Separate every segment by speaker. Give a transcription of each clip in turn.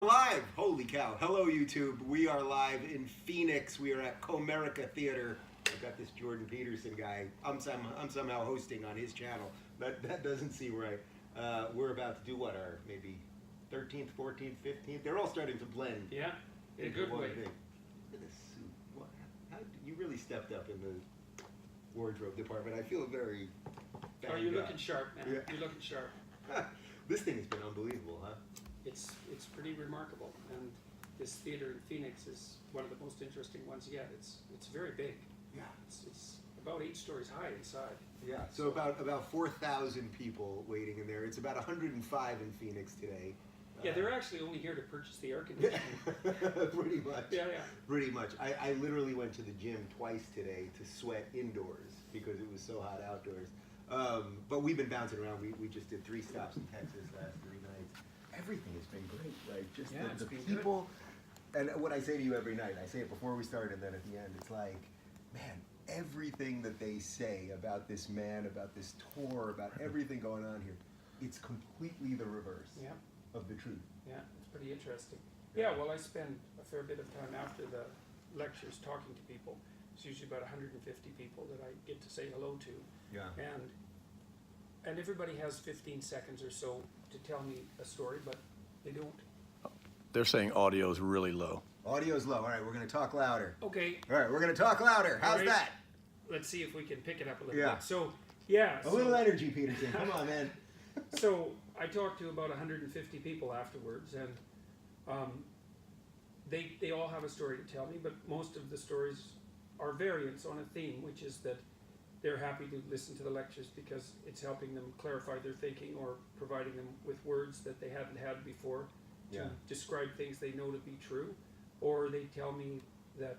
Speaker 1: Live! Holy cow. Hello, YouTube. We are live in Phoenix. We are at Comerica Theater. I've got this Jordan Peterson guy. I'm somehow hosting on his channel. That doesn't seem right. We're about to do what, our maybe 13th, 14th, 15th? They're all starting to blend.
Speaker 2: Yeah, in a
Speaker 1: into
Speaker 2: good
Speaker 1: one
Speaker 2: way.
Speaker 1: thing. Look at this suit. You really stepped up in the wardrobe department. I feel very
Speaker 2: Oh, you're
Speaker 1: banged
Speaker 2: looking
Speaker 1: up.
Speaker 2: sharp, man.
Speaker 1: Yeah.
Speaker 2: You're looking sharp.
Speaker 1: This thing has been unbelievable, huh?
Speaker 2: It's pretty remarkable, and this theater in Phoenix is one of the most interesting ones yet. It's very big.
Speaker 1: Yeah.
Speaker 2: It's about 8 stories high inside.
Speaker 1: Yeah, so about 4,000 people waiting in there. It's about 105 in Phoenix today.
Speaker 2: Yeah, they're actually only here to purchase the air conditioning.
Speaker 1: Pretty much.
Speaker 2: Yeah.
Speaker 1: Pretty much. I literally went to the gym twice today to sweat indoors because it was so hot outdoors. But we've been bouncing around. We just did 3 stops in Texas last 3 nights. Everything has been great, right? Just
Speaker 2: Yeah,
Speaker 1: the
Speaker 2: it's been
Speaker 1: people. And what I say to you every night, I say it before we start and then at the end, it's like, man, everything that they say about this man, about this tour, about everything going on here, it's completely the reverse
Speaker 2: Yeah,
Speaker 1: of the truth.
Speaker 2: yeah, it's pretty interesting. Yeah, well, I spend a fair bit of time after the lectures talking to people. It's usually about 150 people that I get to say hello to.
Speaker 1: Yeah.
Speaker 2: And everybody has 15 seconds or so to tell me a story, but they don't.
Speaker 3: They're saying audio is really low.
Speaker 1: Audio's low. All right, we're going to talk louder.
Speaker 2: Okay,
Speaker 1: All right, we're going to talk louder. How's
Speaker 2: All right.
Speaker 1: that?
Speaker 2: let's see if we can pick it up a little
Speaker 1: Yeah.
Speaker 2: bit. So, yeah.
Speaker 1: A little energy, Peterson. Come on, man.
Speaker 2: So I talked to about 150 people afterwards, and they all have a story to tell me, but most of the stories are variants on a theme, which is that they're happy to listen to the lectures because it's helping them clarify their thinking or providing them with words that they hadn't had before to
Speaker 1: Yeah.
Speaker 2: describe things they know to be true, or they tell me that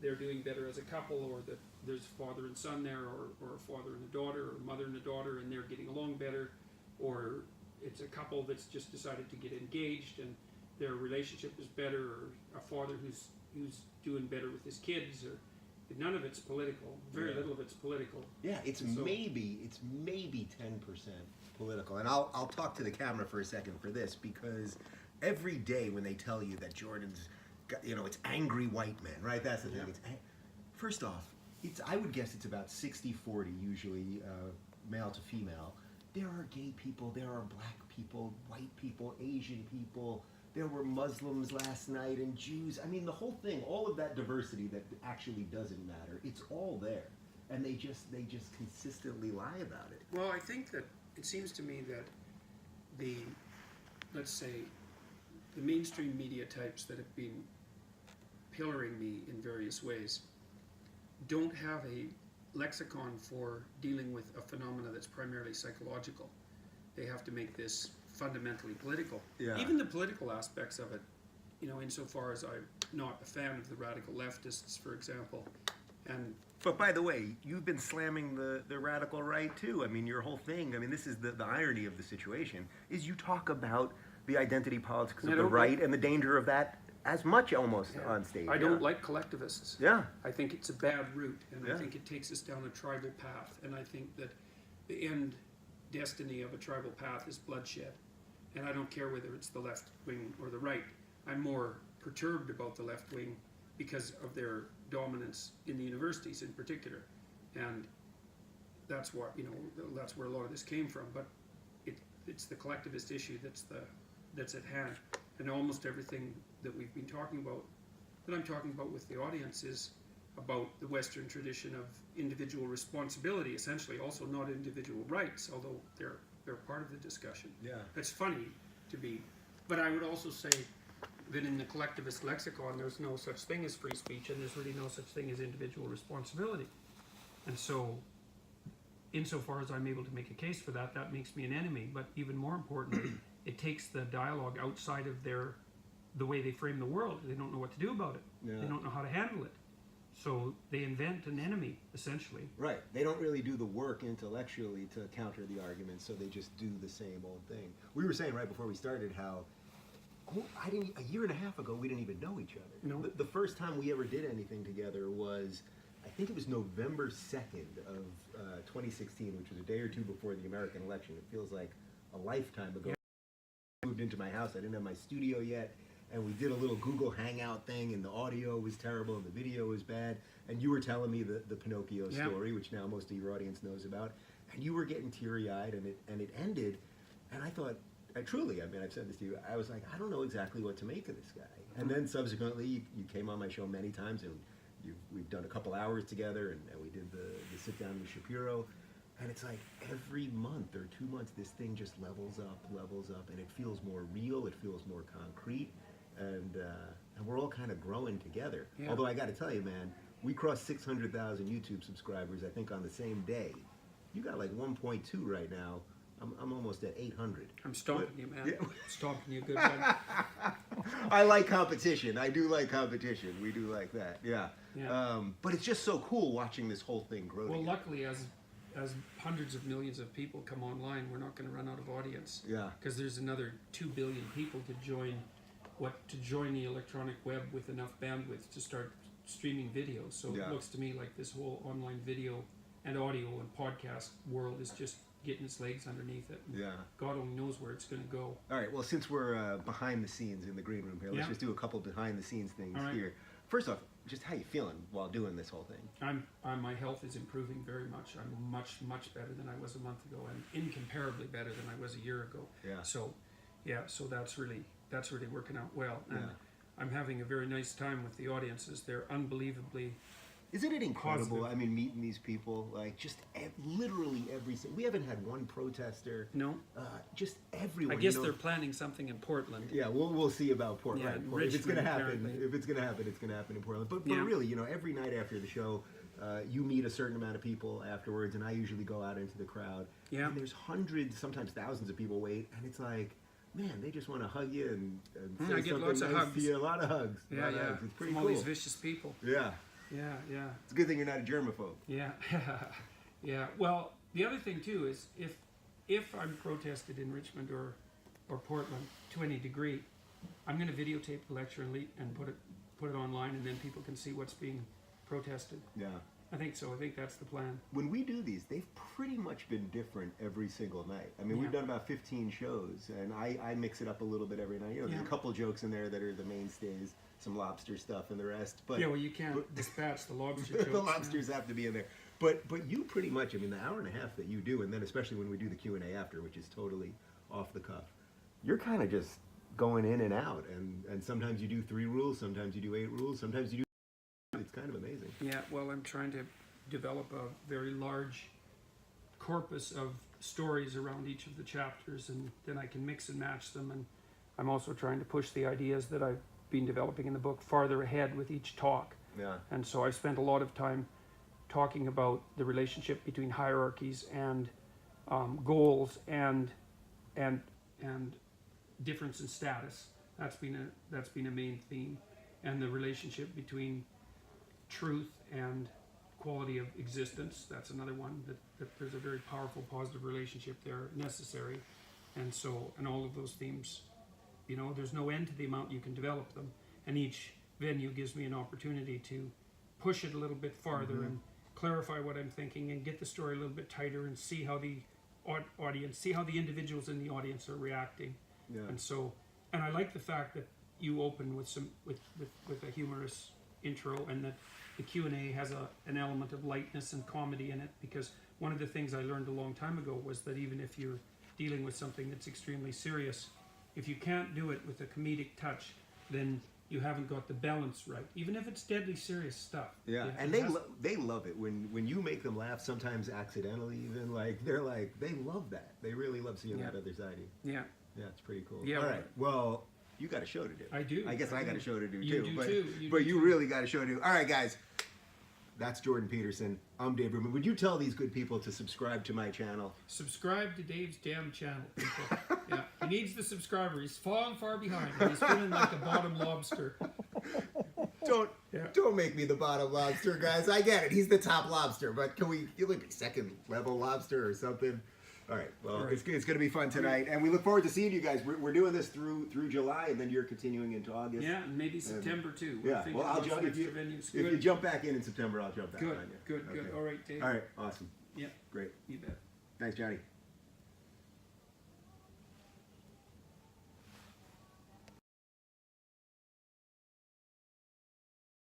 Speaker 2: they're doing better as a couple, or that there's a father and son there, or a father and a daughter, or a mother and a daughter, and they're getting along better, or it's a couple that's just decided to get engaged and their relationship is better, or a father who's doing better with his kids, or none of it's political. Very
Speaker 1: Yeah.
Speaker 2: little of it's political.
Speaker 1: Yeah, it's
Speaker 2: So-
Speaker 1: maybe 10% political. And I'll talk to the camera for a second for this, because every day when they tell you that Jordan's got, it's angry white men, right? That's the thing.
Speaker 2: Yeah.
Speaker 1: First off, I would guess it's about 60-40 usually, male to female. There are gay people, there are black people, white people, Asian people. There were Muslims last night and Jews. I mean, the whole thing, all of that diversity that actually doesn't matter, it's all there. And they just consistently lie about it.
Speaker 2: Well, I think that it seems to me that let's say, the mainstream media types that have been pillaring me in various ways don't have a lexicon for dealing with a phenomena that's primarily psychological. They have to make this fundamentally political.
Speaker 1: Yeah.
Speaker 2: Even the political aspects of it, insofar as I'm not a fan of the radical leftists, for example, and
Speaker 1: But by the way, you've been slamming the radical right too. I mean, your whole thing, this is the irony of the situation, is you talk about the identity politics of
Speaker 2: I
Speaker 1: the
Speaker 2: don't
Speaker 1: right and the danger of that as much almost
Speaker 2: Yeah.
Speaker 1: on stage.
Speaker 2: I don't like collectivists.
Speaker 1: Yeah.
Speaker 2: I think it's a bad route, and
Speaker 1: Yeah.
Speaker 2: I think it takes us down a tribal path, and I think that the end destiny of a tribal path is bloodshed. And I don't care whether it's the left wing or the right. I'm more perturbed about the left wing because of their dominance in the universities in particular. And that's what, that's where a lot of this came from. But it's the collectivist issue that's at hand. And almost everything that we've been talking about, that I'm talking about with the audience, is about the Western tradition of individual responsibility, essentially, also not individual rights, although they're part of the discussion.
Speaker 1: Yeah.
Speaker 2: It's funny to be, but I would also say that in the collectivist lexicon, there's no such thing as free speech, and there's really no such thing as individual responsibility. And so, insofar as I'm able to make a case for that, that makes me an enemy. But even more importantly, it takes the dialogue outside of the way they frame the world. They don't know what to do about it.
Speaker 1: Yeah.
Speaker 2: They don't know how to handle it. So they invent an enemy, essentially.
Speaker 1: Right. They don't really do the work intellectually to counter the argument, so they just do the same old thing. We were saying right before we started how a year and a half ago we didn't even know each other.
Speaker 2: No.
Speaker 1: The first time we ever did anything together was, I think it was November 2nd of 2016, which was a day or two before the American election. It feels like a lifetime ago. I moved into my house. I didn't have my studio yet. and we did a little Google Hangout thing, and the audio was terrible and the video was bad. And you were telling me the Pinocchio story, which now most of your audience knows about, and you were getting teary-eyed, and it ended, and I thought, truly, I mean, I've said this to you, I was like, I don't know exactly what to make of this guy. And then subsequently, you came on my show many times, and we've done a couple hours together, and we did the sit-down with Shapiro. And it's like every month or 2 months, this thing just levels up, and it feels more real, it feels more concrete, and we're all kind of growing together.
Speaker 2: Yeah.
Speaker 1: Although I got to tell you, man, we crossed 600,000 YouTube subscribers, I think, on the same day. You got like 1.2 right now. I'm almost at 800.
Speaker 2: I'm stomping you, man.
Speaker 1: Yeah.
Speaker 2: Stomping you good, man.
Speaker 1: I like competition. I do like competition. We do like that. Yeah.
Speaker 2: Yeah.
Speaker 1: But it's just so cool watching this whole thing grow.
Speaker 2: Well,
Speaker 1: together.
Speaker 2: luckily, as hundreds of millions of people come online, we're not going to run out of audience.
Speaker 1: Yeah.
Speaker 2: Because there's another 2 billion people to join the electronic web with enough bandwidth to start streaming video. So
Speaker 1: Yeah.
Speaker 2: it looks to me like this whole online video and audio and podcast world is just getting its legs underneath it.
Speaker 1: Yeah.
Speaker 2: God only knows where it's going to go.
Speaker 1: All right. Well, since we're behind the scenes in the green room here, let's
Speaker 2: Yeah.
Speaker 1: just do a couple behind the scenes things
Speaker 2: All right.
Speaker 1: here. First off, just how you feeling while doing this whole thing?
Speaker 2: My health is improving very much. I'm much better than I was a month ago, and incomparably better than I was a year ago.
Speaker 1: Yeah.
Speaker 2: So that's really working out well, and
Speaker 1: Yeah.
Speaker 2: I'm having a very nice time with the audiences. They're unbelievably.
Speaker 1: Isn't it incredible?
Speaker 2: Positive.
Speaker 1: I mean, meeting these people, like just literally we haven't had one protester.
Speaker 2: No,
Speaker 1: Just everyone.
Speaker 2: I guess
Speaker 1: you know,
Speaker 2: they're planning something in Portland.
Speaker 1: Yeah, we'll see about Portland.
Speaker 2: Yeah,
Speaker 1: Right, if it's going to
Speaker 2: Richmond,
Speaker 1: happen,
Speaker 2: apparently.
Speaker 1: if it's going to happen, it's going to happen in Portland. But
Speaker 2: Yeah.
Speaker 1: really, you know, every night after the show, you meet a certain amount of people afterwards, and I usually go out into the crowd.
Speaker 2: Yeah.
Speaker 1: And there's hundreds, sometimes thousands of people wait, and it's like, man, they just want to hug you and say
Speaker 2: I get
Speaker 1: something
Speaker 2: lots of
Speaker 1: nice
Speaker 2: hugs.
Speaker 1: to you. A lot of hugs. A
Speaker 2: Yeah,
Speaker 1: lot of
Speaker 2: yeah.
Speaker 1: hugs. It's pretty
Speaker 2: From
Speaker 1: cool.
Speaker 2: all these vicious people.
Speaker 1: Yeah.
Speaker 2: Yeah.
Speaker 1: It's a good thing you're not a germaphobe.
Speaker 2: Yeah, yeah. Well, the other thing too is if I'm protested in Richmond or Portland to any degree, I'm going to videotape the lecture and put it online, and then people can see what's being protested.
Speaker 1: Yeah.
Speaker 2: I think so. I think that's the plan.
Speaker 1: When we do these, they've pretty much been different every single night. I mean, we've
Speaker 2: Yeah.
Speaker 1: done about 15 shows, and I mix it up a little bit every night. You know, there's
Speaker 2: Yeah.
Speaker 1: a couple jokes in there that are the mainstays, some lobster stuff and the rest. But
Speaker 2: Yeah, well, you can't dispatch the lobster jokes.
Speaker 1: the lobsters have to be in there. But you pretty much, I mean, the hour and a half that you do, and then especially when we do the Q&A after, which is totally off the cuff, you're kind of just going in and out. And sometimes you do 3 rules, sometimes you do 8 rules, sometimes you do... It's kind of amazing.
Speaker 2: Yeah, well, I'm trying to develop a very large corpus of stories around each of the chapters, and then I can mix and match them. And I'm also trying to push the ideas that I've been developing in the book farther ahead with each talk.
Speaker 1: Yeah.
Speaker 2: And so I spent a lot of time talking about the relationship between hierarchies and goals and difference in status. That's been a main theme, and the relationship between truth and quality of existence. That's another one, that there's a very powerful positive relationship there necessary. And so, and all of those themes, you know, there's no end to the amount you can develop them, and each venue gives me an opportunity to push it a little bit farther and clarify what I'm thinking and get the story a little bit tighter and see how the audience, see how the individuals in the audience are reacting.
Speaker 1: Yeah.
Speaker 2: And so, and I like the fact that you open with a humorous intro, and that the Q&A has an element of lightness and comedy in it, because one of the things I learned a long time ago was that even if you're dealing with something that's extremely serious, if you can't do it with a comedic touch, then you haven't got the balance right, even if it's deadly serious stuff.
Speaker 1: Yeah, and they love it when you make them laugh, sometimes accidentally even, they love that. They really love seeing that other side of you.
Speaker 2: Yeah.
Speaker 1: Yeah, it's pretty cool.
Speaker 2: Yeah,
Speaker 1: All
Speaker 2: well-
Speaker 1: right, well, you got a show to do.
Speaker 2: I do.
Speaker 1: I guess I got a show to do
Speaker 2: You
Speaker 1: too.
Speaker 2: do
Speaker 1: but
Speaker 2: too. You
Speaker 1: but
Speaker 2: do
Speaker 1: you
Speaker 2: too.
Speaker 1: really got a show to do. All right, guys. That's Jordan Peterson. I'm Dave Rubin. Would you tell these good people to subscribe to my channel?
Speaker 2: Subscribe to Dave's damn channel, people. Yeah, he needs the subscriber. He's falling far behind, and he's feeling like the bottom lobster.
Speaker 1: Don't make me the bottom lobster, guys. I get it. He's the top lobster, but can we be second level lobster or something? All right. Well,
Speaker 2: All right.
Speaker 1: it's going to be fun tonight, and we look forward to seeing you guys. We're doing this through July, and then you're continuing into August.
Speaker 2: Yeah, and maybe September too. We're
Speaker 1: Yeah.
Speaker 2: thinking
Speaker 1: Well, I'll
Speaker 2: about
Speaker 1: jump
Speaker 2: some
Speaker 1: if you
Speaker 2: extra venues.
Speaker 1: if you
Speaker 2: Good.
Speaker 1: jump back in September. I'll jump back
Speaker 2: Good,
Speaker 1: on you.
Speaker 2: good, good.
Speaker 1: Okay.
Speaker 2: All right, Dave.
Speaker 1: All right. Awesome.
Speaker 2: Yeah,
Speaker 1: Great.
Speaker 2: you bet.
Speaker 1: Thanks, Johnny.